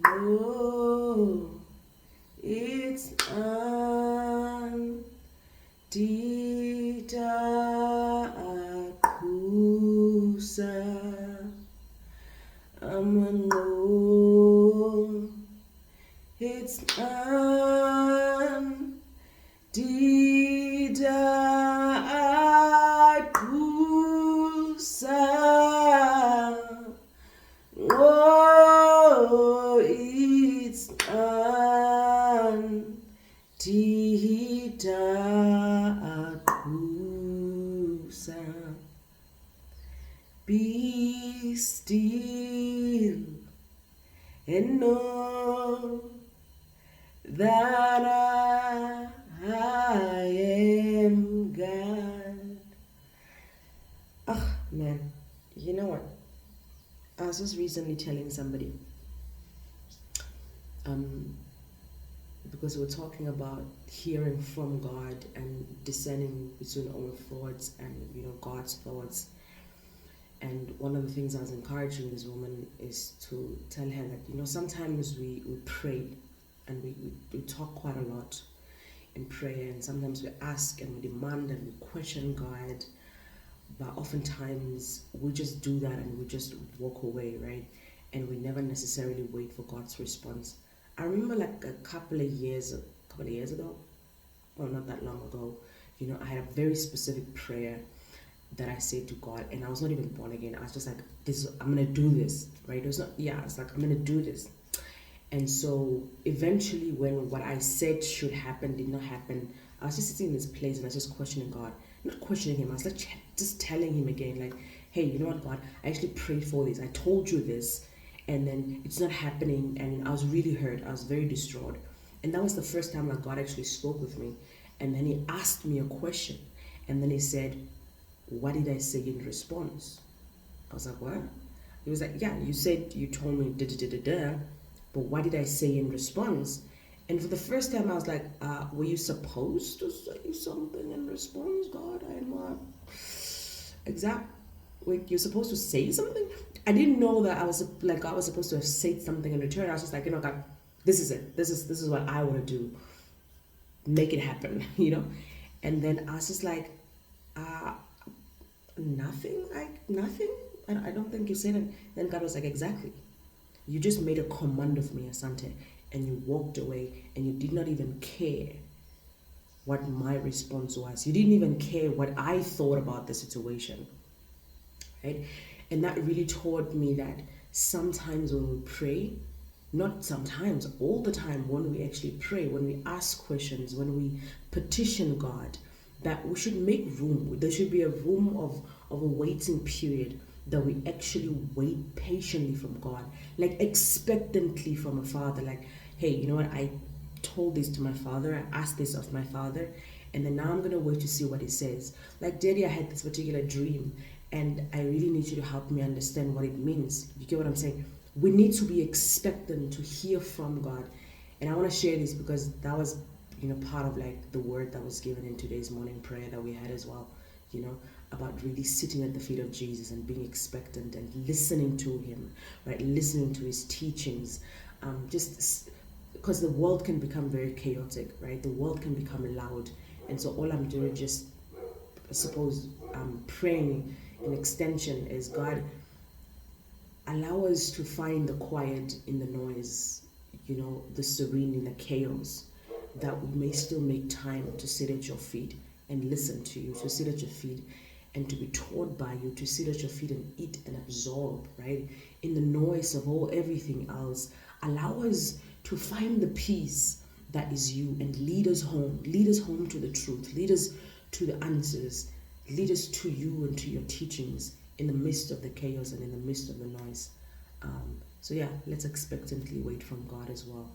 No, it's Tita Akusa. I'm a no. It's Tita Akusa. Oh, it's Tita Akusa. Be still and know that I am God. Ah, man, you know what? I was just recently telling somebody, because we're talking about hearing from God and discerning between our thoughts and God's thoughts. And one of the things I was encouraging this woman is to tell her that sometimes we pray and we talk quite a lot in prayer, and sometimes we ask and we demand and we question God, but oftentimes we just do that and we just walk away, right? And we never necessarily wait for God's response. I remember like a couple of years ago, well, not that long ago, I had a very specific prayer that I said to God, and I was not even born again. I was just like, I'm gonna do this, right? It's like I'm gonna do this. And so eventually when what I said should happen did not happen, I was just sitting in this place and I was just questioning God. Not questioning him, I was like just telling him again, like, hey, you know what, God, I actually prayed for this. I told you this, and then it's not happening. And I was really hurt. I was very distraught. And that was the first time that God actually spoke with me. And then he asked me a question. And then he said, what did I say in response? I was like, what? He was like, yeah, you told me da-da-da-da-da, but what did I say in response? And for the first time, I was like, were you supposed to say something in response, God? I'm not exact. Wait, you're supposed to say something? I didn't know that I was supposed to have said something in return. I was just like, God, this is it. This is what I want to do. Make it happen, And then I was just like, nothing. I don't think you said it. Then God was like, exactly. You just made a command of me, Asante, and you walked away, and you did not even care what my response was. You didn't even care what I thought about the situation, right? And that really taught me that sometimes when we pray, not sometimes, all the time, when we actually pray, when we ask questions, when we petition God, that we should make room. There should be a room of a waiting period, that we actually wait patiently from God, like expectantly from a father. Like, hey, you know what? I told this to my father. I asked this of my father, and then now I'm gonna wait to see what he says. Like, Daddy, I had this particular dream, and I really need you to help me understand what it means. You get what I'm saying? We need to be expectant to hear from God. And I want to share this because that was part of like the word that was given in today's morning prayer that we had as well, about really sitting at the feet of Jesus and being expectant and listening to him, right? Listening to his teachings, just because the world can become very chaotic, right? The world can become loud. And so all I'm doing, just suppose I'm praying in extension, is God, allow us to find the quiet in the noise, the serene in the chaos, that we may still make time to sit at your feet and listen to you, to sit at your feet and to be taught by you, to sit at your feet and eat and absorb, right? In the noise of everything else, allow us to find the peace that is you and lead us home to the truth, lead us to the answers, lead us to you and to your teachings in the midst of the chaos and in the midst of the noise. So yeah, let's expectantly wait from God as well.